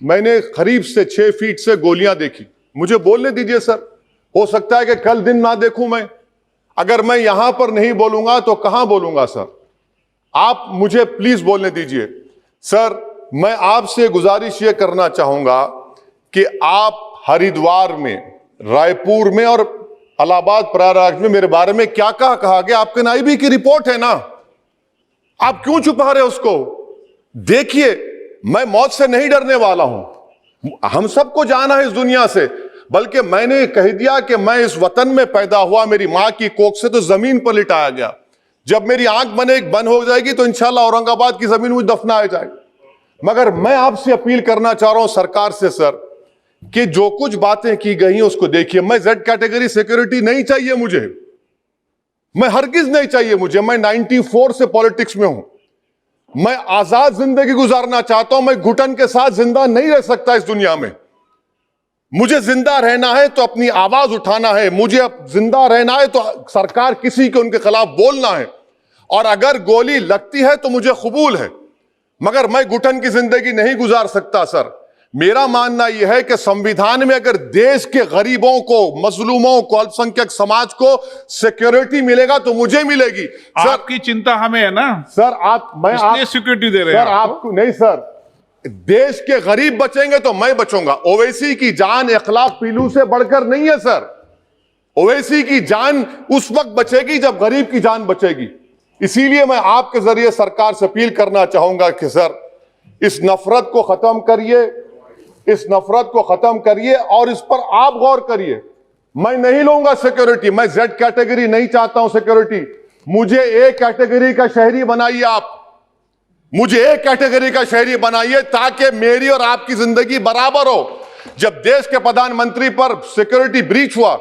मैंने करीब से 6 फीट से गोलियां देखी। मुझे बोलने दीजिए सर, हो सकता है कि कल दिन ना देखूं मैं। अगर मैं यहां पर नहीं बोलूंगा तो कहां बोलूंगा सर? आप मुझे प्लीज बोलने दीजिए। सर, मैं आपसे गुजारिश ये करना चाहूंगा कि आप हरिद्वार में, रायपुर में और इलाहाबाद प्रयागराज में मेरे बारे में क्या कहा गया? आपके नाईबी की रिपोर्ट है ना, आप क्यों छुपा रहे उसको? देखिए, मैं मौत से नहीं डरने वाला हूं, हम सबको जाना है इस दुनिया से। बल्कि मैंने कह दिया कि मैं इस वतन में पैदा हुआ, मेरी मां की कोख से तो जमीन पर लिटाया गया। जब मेरी आंख बंद हो जाएगी तो इंशाल्लाह औरंगाबाद की जमीन मुझे दफनाया जाएगा। मगर मैं आपसे अपील करना चाह रहा हूं सरकार से सर, कि जो कुछ बातें की गई हैं उसको देखिए। मैं जेड कैटेगरी सिक्योरिटी नहीं चाहिए मुझे, मैं हरगिज नहीं चाहिए मुझे। मैं 94 से पॉलिटिक्स में हूं। मैं आजाद जिंदगी गुजारना चाहता हूं। मैं घुटन के साथ जिंदा नहीं रह सकता इस दुनिया में। मुझे जिंदा रहना है तो अपनी आवाज उठाना है, मुझे जिंदा रहना है तो सरकार किसी के उनके खिलाफ बोलना है, और अगर गोली लगती है तो मुझे कबूल है, मगर मैं घुटन की जिंदगी नहीं गुजार सकता सर। मेरा मानना यह है कि संविधान में अगर देश के गरीबों को, मजलूमों को, अल्पसंख्यक समाज को सिक्योरिटी मिलेगा तो मुझे मिलेगी। सर, आपकी चिंता हमें है ना सर, मैं इसलिए सिक्योरिटी दे रहे हैं सर आपको नहीं सर। देश के गरीब बचेंगे तो मैं बचूंगा। ओवैसी की जान इखलाक पीलू से बढ़कर नहीं है सर। ओवैसी की जान उस वक्त बचेगी जब गरीब की जान बचेगी। इसीलिए मैं आपके जरिए सरकार से अपील करना चाहूंगा कि सर, इस नफरत को खत्म करिए, इस नफरत को खत्म करिए और इस पर आप गौर करिए। मैं नहीं लूंगा सिक्योरिटी, मैं जेड कैटेगरी नहीं चाहता हूं सिक्योरिटी। मुझे ए कैटेगरी का शहरी बनाइए आप, मुझे एक कैटेगरी का शहरी बनाइए ताकि मेरी और आपकी जिंदगी बराबर हो। जब देश के प्रधानमंत्री पर सिक्योरिटी ब्रीच हुआ,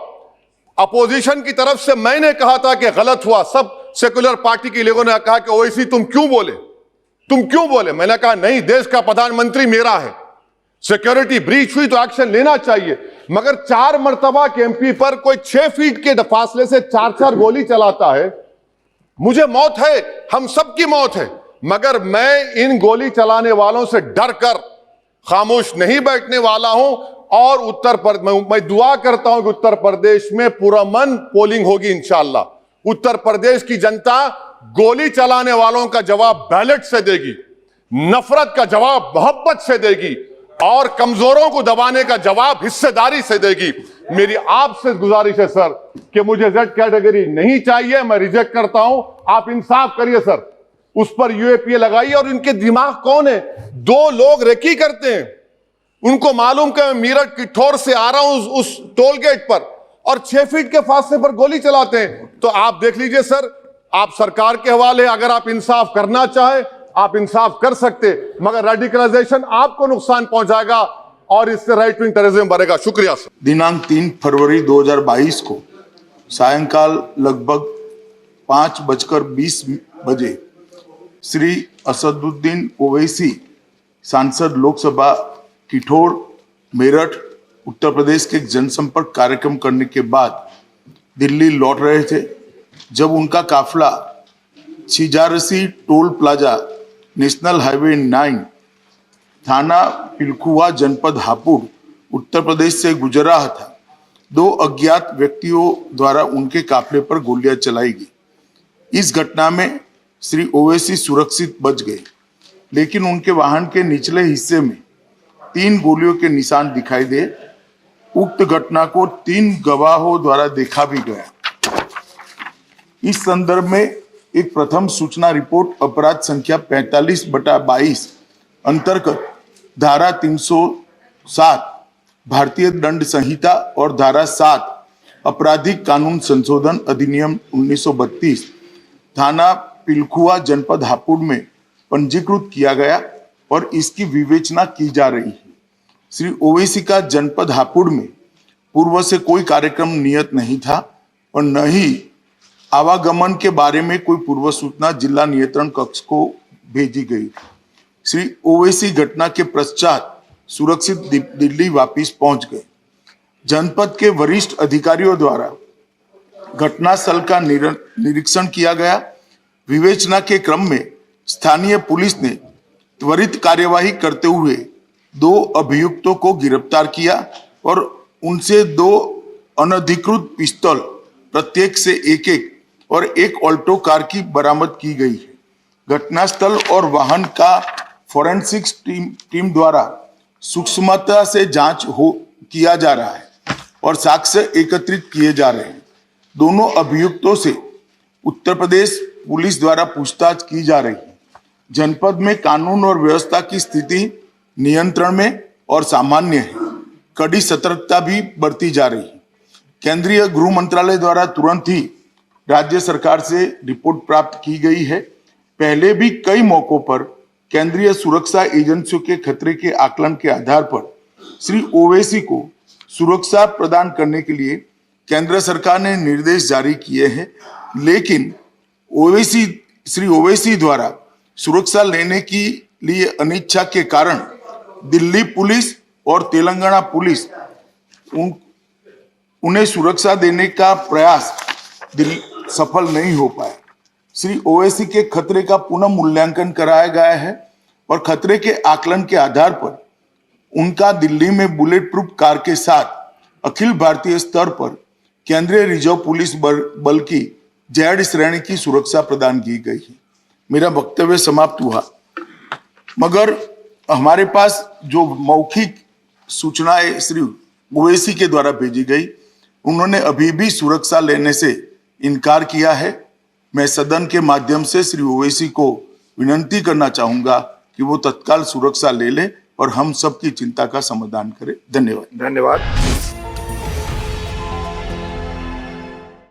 अपोजिशन की तरफ से मैंने कहा था कि गलत हुआ। सब सेकुलर पार्टी के लोगों ने कहा कि ओवैसी तुम क्यों बोले? मैंने कहा नहीं, देश का प्रधानमंत्री मेरा है, सिक्योरिटी ब्रीच हुई तो एक्शन लेना चाहिए। मगर 4 मर्तबा के एमपी पर कोई 6 फीट के फासले से 4 गोली चलाता है। मुझे मौत है, हम सबकी मौत है, मगर मैं इन गोली चलाने वालों से डर कर खामोश नहीं बैठने वाला हूं। और मैं दुआ करता हूं कि उत्तर प्रदेश में पुरअमन पोलिंग होगी इंशाअल्लाह। उत्तर प्रदेश की जनता गोली चलाने वालों का जवाब बैलेट से देगी, नफरत का जवाब मोहब्बत से देगी, और कमजोरों को दबाने का जवाब हिस्सेदारी से देगी। मेरी आपसे गुजारिश है सर कि मुझे जेड कैटेगरी नहीं चाहिए, मैं रिजेक्ट करता हूं। आप इंसाफ करिए सर, उस पर यूएपीए लगाइए। और इनके दिमाग कौन है? 2 लोग रेकी करते हैं, उनको मालूम कि मैं मीरठ किठौर से आ रहा हूं उस टोल गेट पर, और 6 फीट के फासले पर गोली चलाते हैं। तो आप देख लीजिए सर, आप सरकार के हवाले, अगर आप इंसाफ करना चाहे आप इंसाफ कर सकते, मगर रेडिकलाइजेशन आपको नुकसान पहुंचाएगा और इससे राइट विंग टेररिज्म बढ़ेगा। शुक्रिया सर। दिनांक 3 फरवरी 2022 को सायंकाल लगभग 5:20 बजे श्री असदुद्दीन ओवैसी सांसद लोकसभा किठौर मेरठ उत्तर प्रदेश के जनसंपर्क कार्यक्रम करने के बाद दिल्ली लौट रहे थे। जब उनका काफिला Chhijarsi toll plaza national highway 9 थाना पिलखुआ जनपद हापुड़ उत्तर प्रदेश से गुजर रहा था, 2 अज्ञात व्यक्तियों द्वारा उनके काफिले पर गोलियां चलाई गई। इस घटना में श्री ओवैसी सुरक्षित बच गए, लेकिन उनके वाहन के निचले हिस्से में 3 गोलियों के निशान दिखाई दे। उक्त घटना को 3 गवाहों द्वारा देखा भी गया। इस संदर्भ में एक प्रथम सूचना रिपोर्ट अपराध संख्या 45/22 अंतर्गत धारा 307 भारतीय दंड संहिता और धारा 7 आपराधिक कानून संशोधन अधिनियम 1932 थाना पिलखुआ जनपद हापुड़ में पंजीकृत किया गया और इसकी विवेचना की जा रही है। श्री ओवैसी का जनपद हापुड़ में पूर्व से कोई कार्यक्रम नियत नहीं था और न ही आवागमन के बारे में कोई पूर्व सूचना जिला नियंत्रण कक्ष को भेजी गई। श्री ओवैसी घटना के पश्चात सुरक्षित दिल्ली वापस पहुंच गए। जनपद के वरिष्ठ अधिकारियों द्वारा घटनास्थल का निरीक्षण किया गया। विवेचना के क्रम में स्थानीय पुलिस ने त्वरित कार्यवाही करते हुए 2 अभियुक्तों को गिरफ्तार किया और उनसे 2 अनधिकृत पिस्तौल प्रत्येक से एक और एक ऑल्टो कार की बरामद की गई है। घटनास्थल और वाहन का फोरेंसिक्स टीम द्वारा सूक्ष्मता से जांच किया जा रहा है और साक्ष्य एकत्रित किए जा रहे हैं। दोनों अभियुक्तों से उत्तर प्रदेश पुलिस द्वारा पूछताछ की जा रही है। जनपद में कानून और व्यवस्था की स्थिति नियंत्रण में और सामान्य है। कड़ी सतर्कता भी बरती जा रही है। केंद्रीय गृह मंत्रालय द्वारा तुरंत ही राज्य सरकार से रिपोर्ट प्राप्त की गई है। पहले भी कई मौकों पर केंद्रीय सुरक्षा एजेंसियों के खतरे के आकलन के आधार पर श्री ओवैसी को सुरक्षा प्रदान करने के लिए केंद्र सरकार ने निर्देश जारी किए हैं, लेकिन श्री ओवैसी द्वारा सुरक्षा लेने के लिए अनिच्छा के कारण दिल्ली पुलिस और तेलंगाना पुलिस उन्हें सुरक्षा देने का प्रयास सफल नहीं हो पाया। श्री ओवैसी के खतरे का पुनः मूल्यांकन कराया गया है और खतरे के आकलन के आधार पर उनका दिल्ली में बुलेट प्रूफ कार के साथ अखिल भारतीय स्तर पर केंद्रीय रिजर्व पुलिस बल की जेड श्रेणी की सुरक्षा प्रदान की गई है। मेरा वक्तव्य समाप्त हुआ, मगर हमारे पास जो मौखिक सूचनाएं श्री ओवैसी के द्वारा भेजी गई, उन्होंने अभी भी सुरक्षा लेने से इनकार किया है। मैं सदन के माध्यम से श्री ओवैसी को विनती करना चाहूंगा कि वो तत्काल सुरक्षा ले ले और हम सबकी चिंता का समाधान करें। धन्यवाद।